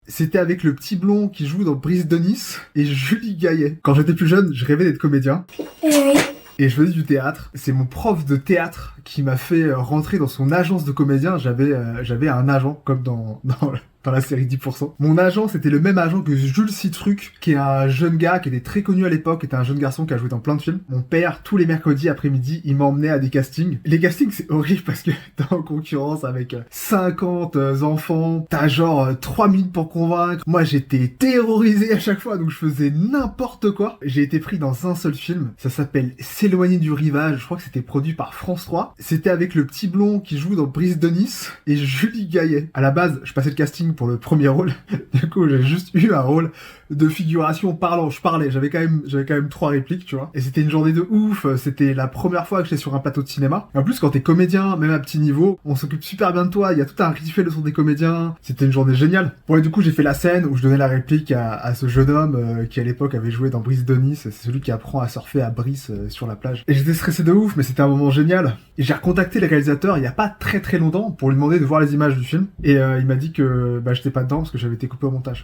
C'était avec le petit blond qui joue dans Brise de Nice et Julie Gaillet. Quand j'étais plus jeune, je rêvais d'être comédien. Eh oui. Et je faisais du théâtre. C'est mon prof de théâtre qui m'a fait rentrer dans son agence de comédien. J'avais un agent, comme dans la série 10%. Mon agent, c'était le même agent que Jules Citruc, qui est un jeune gars qui était très connu à l'époque, qui était un jeune garçon qui a joué dans plein de films. Mon père, tous les mercredis après-midi, il m'emmenait à des castings. Les castings, c'est horrible parce que t'es en concurrence avec 50 enfants, t'as genre 3 minutes pour convaincre. Moi, j'étais terrorisé à chaque fois, donc je faisais n'importe quoi. J'ai été pris dans un seul film, ça s'appelle S'éloigner du rivage, je crois que c'était produit par France 3. C'était avec le petit blond qui joue dans Brise de Nice et Julie Gaillet. À la base, je passais le casting pour le premier rôle. Du coup, j'ai juste eu un rôle de figuration parlant. Je parlais, j'avais quand même 3 répliques, tu vois. Et c'était une journée de ouf. C'était la première fois que j'étais sur un plateau de cinéma. Et en plus, quand t'es comédien, même à petit niveau, on s'occupe super bien de toi. Il y a tout un rituel de son des comédiens. C'était une journée géniale. Bon, et du coup, j'ai fait la scène où je donnais la réplique à ce jeune homme qui à l'époque avait joué dans Brise de Nice. C'est celui qui apprend à surfer à Brice sur la plage. Et j'étais stressé de ouf, mais c'était un moment génial. Et j'ai recontacté le réalisateur il y a pas très longtemps pour lui demander de voir les images du film. Et il m'a dit que j'étais pas dedans parce que j'avais été coupé au montage.